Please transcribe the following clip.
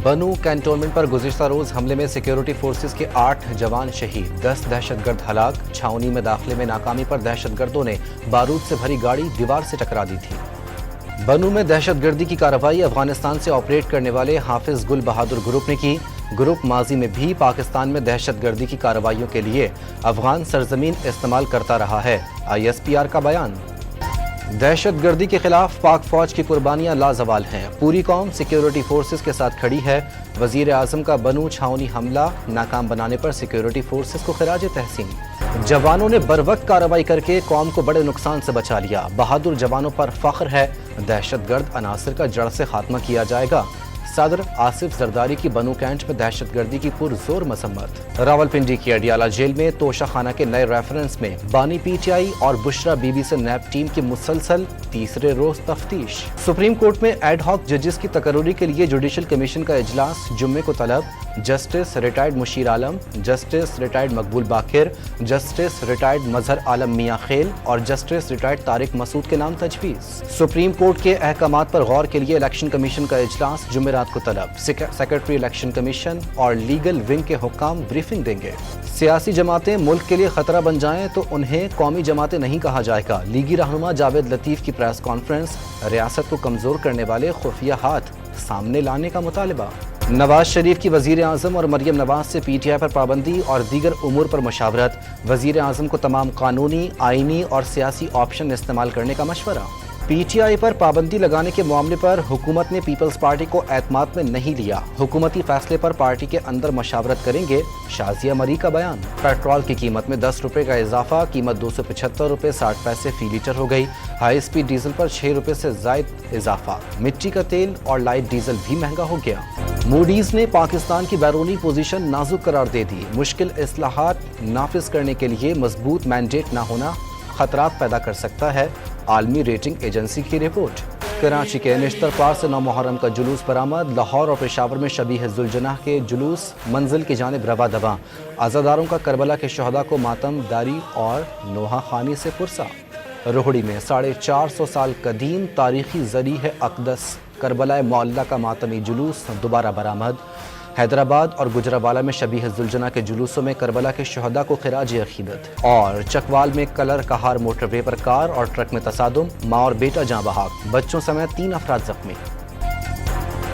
बनू कैंटोनमेंट पर गुज़िश्ता रोज हमले में सिक्योरिटी फोर्सेस के 8 जवान शहीद, 10 दहशतगर्द हलाक। छावनी में दाखिले में नाकामी पर दहशतगर्दों ने बारूद से भरी गाड़ी दीवार से टकरा दी थी। बनू में दहशतगर्दी की कार्रवाई अफगानिस्तान से ऑपरेट करने वाले हाफिज गुल बहादुर ग्रुप ने की। ग्रुप माजी में भी पाकिस्तान में दहशतगर्दी की कार्रवाइयों के लिए अफगान सरजमीन इस्तेमाल करता रहा है। ISPR का बयान। दहशतगर्दी के खिलाफ पाक फौज की कुर्बानियां लाजवाल हैं। पूरी कौम सिक्योरिटी फोर्सेस के साथ खड़ी है। वजीर आजम का बनू छावनी हमला नाकाम बनाने पर सिक्योरिटी फोर्सेस को खिराज तहसीन। जवानों ने बरवक्त कार्रवाई करके कौम को बड़े नुकसान से बचा लिया। बहादुर जवानों पर फख्र है। दहशतगर्द अनासर का जड़ से खात्मा किया जाएगा। सदर आसिफ जरदारी की बनू कैंट में दहशतगर्दी की पुरजोर मसम्मत। रावलपिंडी की अडियाला जेल में तोशा खाना के नए रेफरेंस में बानी PTI और बुशरा बीबी से नैब टीम की मुसलसल तीसरे रोज तफ्तीश। सुप्रीम कोर्ट में एड हॉक जजेस की तकर्री के लिए जुडिशल कमीशन का इजलास जुम्मे को तलब। जस्टिस रिटायर्ड मुशीर आलम, जस्टिस रिटायर्ड मकबूल बाकिर, जस्टिस रिटायर्ड मजहर आलम मियां खेल और जस्टिस रिटायर्ड तारिक मसूद के नाम तजवीज़। सुप्रीम कोर्ट के अहकामात पर गौर के लिए इलेक्शन कमीशन का इजलास जुमेरात को तलब। सेक्रेटरी इलेक्शन कमीशन और लीगल विंग के हुक्काम ब्रीफिंग देंगे। सियासी जमातें मुल्क के लिए खतरा बन जाएं तो उन्हें कौमी जमातें नहीं कहा जाएगा। लीगी रहनुमा जावेद लतीफ की प्रेस कॉन्फ्रेंस। रियासत को कमजोर करने वाले खुफिया हाथ सामने लाने का मुतालबा। नवाज शरीफ की वजीर आजम और मरियम नवाज से PTI पर पाबंदी और दीगर उमूर पर मशावरत। वजीर आजम को तमाम कानूनी, आईनी और सियासी ऑप्शन इस्तेमाल करने का मशवरा। PTI पर पाबंदी लगाने के मामले पर हुकूमत ने पीपल्स पार्टी को एतमाद में नहीं लिया। हुकूमती फैसले पर पार्टी के अंदर मशावरत करेंगे। शाजिया मरी का बयान। पेट्रोल की कीमत में 10 रुपए का इजाफा, कीमत 275 रुपए 60 पैसे फी लीटर हो गई। हाई स्पीड डीजल पर 6 रुपए से जायद इजाफा। मिट्टी का तेल और लाइट डीजल भी महंगा हो गया। मूडीज ने पाकिस्तान की बैरूनी पोजीशन नाजुक करार दे दी। मुश्किल इस्लाहात नाफिज करने के लिए मजबूत मैंडेट न होना खतरात पैदा कर सकता है। आलमी रेटिंग एजेंसी की रिपोर्ट। कराची के निश्तर पार से 9 मुहर्रम का जुलूस बरामद। लाहौर और पेशावर में शबीह जुलजनाह के जुलूस मंजिल की जानिब रवा दवा। आज़ादारों का करबला के शहदा को मातम दारी और नोहा खानी से पुरसा। रोहड़ी में 450 साल कदीम तारीखी जरी है अक़दस करबला मौला का मातमी जुलूस दोबारा बरामद। हैदराबाद और गुजरावाला में शबीह जुलजना के जुलूसों में करबला के शहदा को खिराज अकीदत। और चकवाल में कलर कहार मोटरवे पर कार और ट्रक में तसादुम, माँ और बेटा जाँ बहाक, बच्चों समेत 3 अफराद जख्मी।